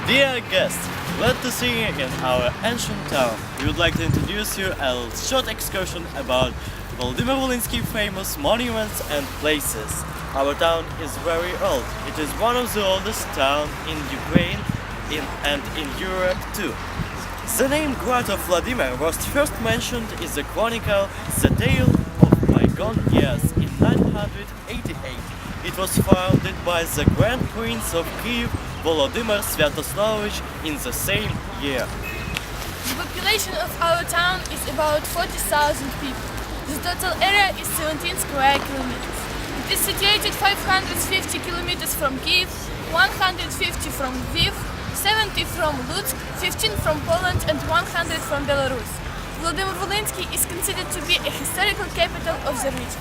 Dear guests, glad to see you in our ancient town. We would like to introduce you a short excursion about Volodymyr famous monuments and places. Our town is very old. It is one of the oldest towns in Ukraine and in Europe too. The name Grad of Vladimir was first mentioned in the chronicle The Tale of Bygone Years in 988. It was founded by the Grand Prince of Kiev Volodymyr Sviatoslavich in the same year. The population of our town is about 40,000 people. The total area is 17 square kilometers. It is situated 550 kilometers from Kiev, 150 from Lviv, 70 from Lutsk, 15 from Poland and 100 from Belarus. Volodymyr is considered to be a historical capital of the region.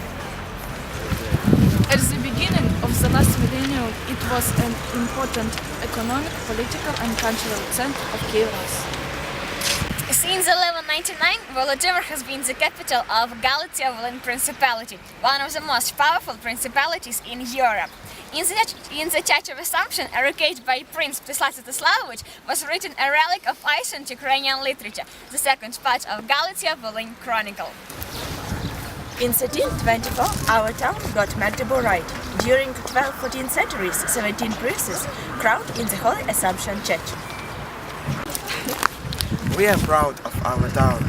At the beginning of the last millennium, it was an important economic, political and cultural center of Kiev. Since 1199, Volodymyr has been the capital of Galicia-Volyn Principality, one of the most powerful principalities in Europe. In the Church of Assumption, erected by Prince Mstislav Sviatoslavich, was written a relic of ancient Ukrainian literature, the second part of Galicia-Volyn Chronicle. In 1324, our town got Magdeburg right. During 12-14 centuries, 17 princes crowned in the Holy Assumption Church. We are proud of our town.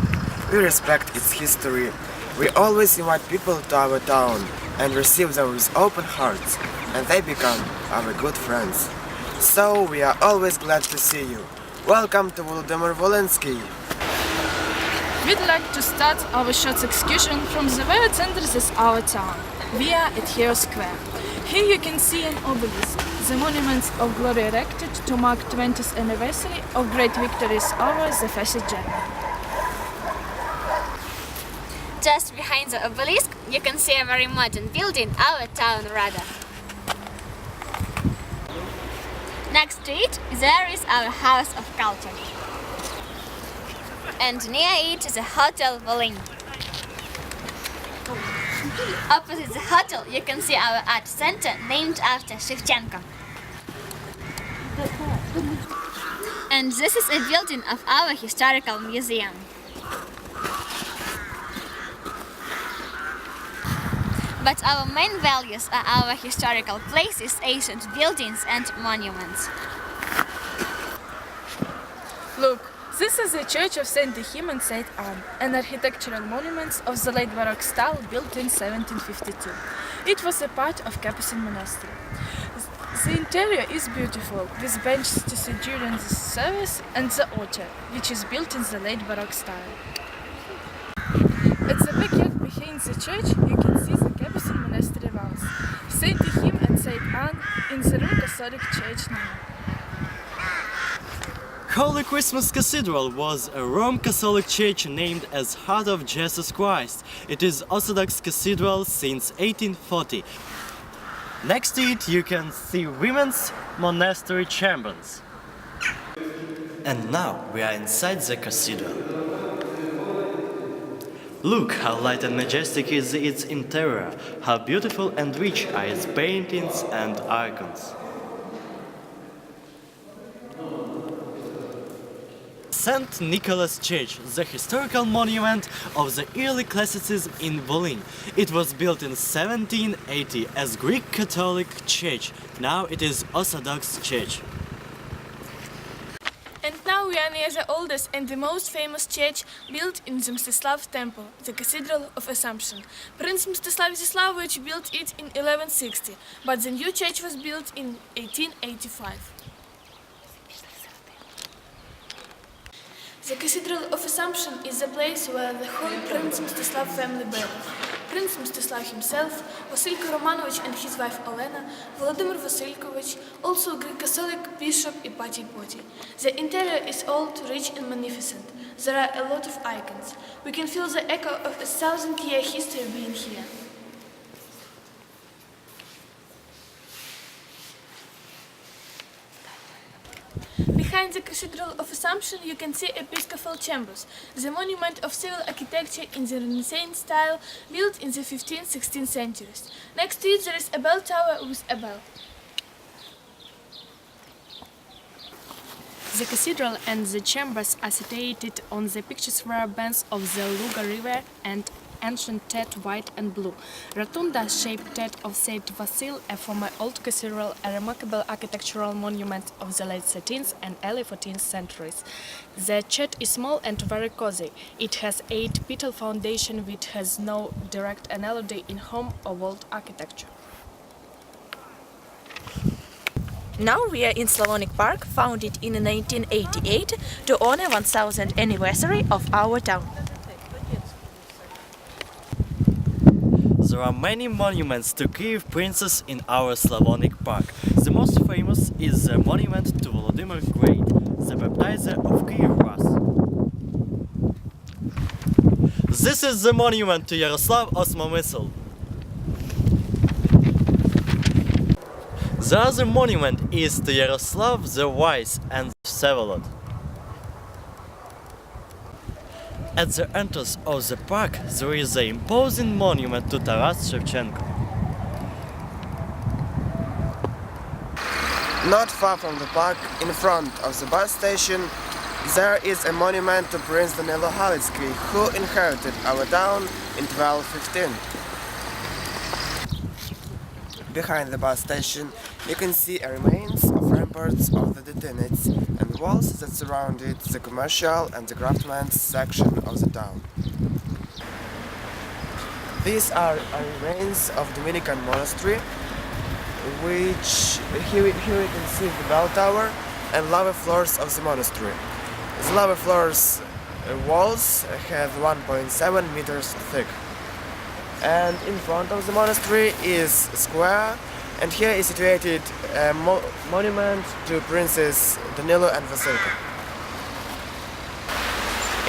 We respect its history. We always invite people to our town and receive them with open hearts, and they become our good friends. So we are always glad to see you. Welcome to Volodymyr Volensky. We'd like to start our short excursion from the very center of our town. We are at Hero Square. Here you can see an obelisk, the monuments of glory erected to mark 20th anniversary of great victories over the fascist Germany. Just behind the obelisk, you can see a very modern building, our town Rada. Next to it, there is our House of Culture. And near it is a Hotel Volyn. Opposite the hotel, you can see our art center named after Shevchenko. And this is a building of our historical museum. But our main values are our historical places, ancient buildings and monuments. Look, this is the Church of Saint Ehim and Saint Anne, an architectural monument of the late Baroque style built in 1752. It was a part of Capuchin monastery. The interior is beautiful, with benches to sit during the service and the altar, which is built in the late Baroque style. At the backyard behind the church, you can see the Capuchin monastery walls, Saint Ehim and Saint Anne in the Roman Catholic Church now. Holy Christmas Cathedral was a Roman Catholic church named as Heart of Jesus Christ. It is Orthodox Cathedral since 1840. Next to it you can see women's monastery chambers. And now we are inside the cathedral. Look how light and majestic is its interior, how beautiful and rich are its paintings and icons. St. Nicholas Church, the historical monument of the early classicism in Volyn. It was built in 1780 as Greek Catholic Church. Now it is Orthodox Church. And now we are near the oldest and the most famous church built in the Mstislav Temple, the Cathedral of Assumption. Prince Mstislav Sviatoslavich built it in 1160, but the new church was built in 1885. The Cathedral of Assumption is the place where the whole Prince Mstislav family buried. Prince Mstislav himself, Vasilko Romanovich and his wife Olena, Volodymyr Vasilkovich, also Greek Catholic Bishop Ipatий Poti. The interior is old, rich and magnificent. There are a lot of icons. We can feel the echo of a 1,000-year history being here. Behind the Cathedral of Assumption you can see Episcopal Chambers, the monument of civil architecture in the Renaissance style built in the 15th-16th centuries. Next to it there is a bell tower with a bell. The cathedral and the chambers are situated on the picturesque banks of the Luga River and ancient ted white and blue. Rotunda-shaped ted of Saint Vasil, a former old cathedral, a remarkable architectural monument of the late 13th and early 14th centuries. The church is small and very cozy. It has 8 petal foundation which has no direct analogy in home or world architecture. Now we are in Slavonic Park, founded in 1988 to honor 1000th anniversary of our town. There are many monuments to Kiev princes in our Slavonic Park. The most famous is the monument to Volodymyr Great, the baptizer of Kiev Rus. This is the monument to Yaroslav Osmomysl. The other monument is to Yaroslav the Wise and Vsevolod. At the entrance of the park there is an imposing monument to Taras Shevchenko. Not far from the park, in front of the bus station, there is a monument to Prince Danilo Halitsky, who inherited our town in 1215. Behind the bus station, you can see a remains of ramparts of the Detinids and walls that surrounded the commercial and the craftsman's section of the town. These are remains of Dominican monastery, which here you can see the bell tower and lava floors of the monastery. The lava floors walls have 1.7 meters thick. And in front of the monastery is a square, and here is situated a monument to Princes Danilo and Vasilko.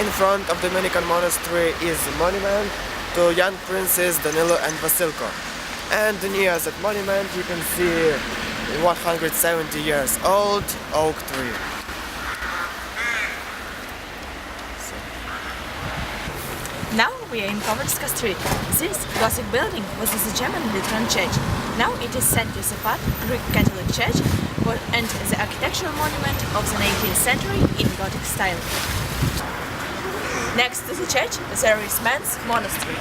In front of the Dominican monastery is a monument to young princes Danilo and Vasilko. And near that monument you can see a 170 years old oak tree. Now we are in Komenska Street. This Gothic building was the German Lutheran church. Now it is St. Josaphat Greek Catholic Church and the architectural monument of the 19th century in Gothic style. Next to the church there is Men's Monastery.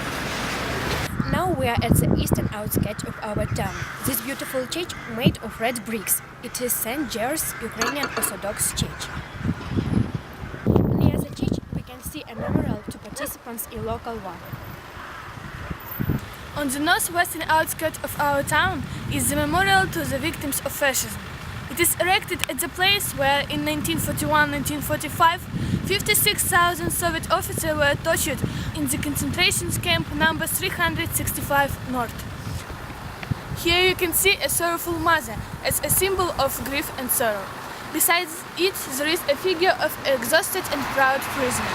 Now we are at the eastern outskirts of our town. This beautiful church made of red bricks. It is St. George's Ukrainian Orthodox Church. Near the church we can see a memorial to participants in local war. On the northwestern outskirts of our town is the memorial to the victims of fascism. It is erected at the place where in 1941-1945 56,000 Soviet officers were tortured in the concentration camp number 365 North. Here you can see a sorrowful mother as a symbol of grief and sorrow. Besides it, there is a figure of an exhausted and proud prisoner.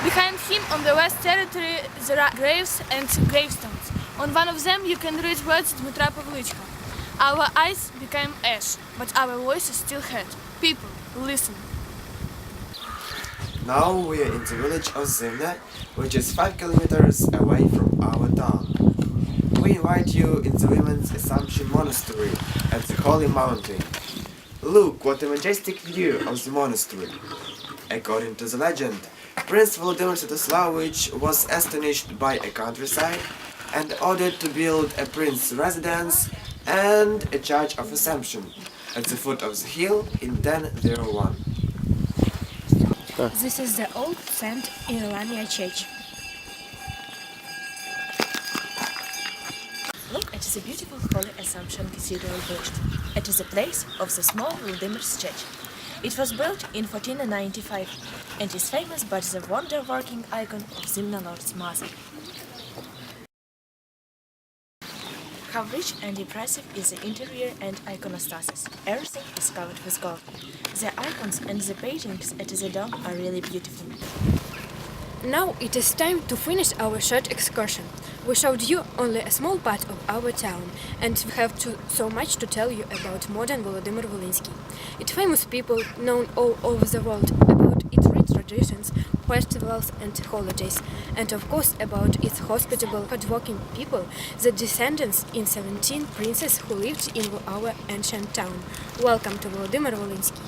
Behind him on the West Territory there are graves and gravestones. On one of them you can read words Dmitra Pavlichka. Our eyes became ash, but our voices still heard. People, listen. Now we are in the village of Zimne, which is 5 kilometers away from our town. We invite you in the Women's Assumption Monastery at the Holy Mountain. Look what a majestic view of the monastery. According to the legend, Prince Volodymyr Sviatoslavich was astonished by a countryside and ordered to build a prince's residence and a church of Assumption at the foot of the hill in 1001. This is the old St. Eulalia Church. Look at the beautiful Holy Assumption Cathedral built. It is the place of the small Volodymyr's church. It was built in 1495 and is famous by the wonder-working icon of Zimna Lord's Mother. How rich and impressive is the interior and iconostasis. Everything is covered with gold. The icons and the paintings at the dome are really beautiful. Now it is time to finish our short excursion. We showed you only a small part of our town, and we have so much to tell you about modern Volodymyr Volynski. It's famous people known all over the world, about its rich traditions, festivals and holidays, and of course about its hospitable, hardworking people, the descendants in 17 princes who lived in our ancient town. Welcome to Volodymyr Volynski.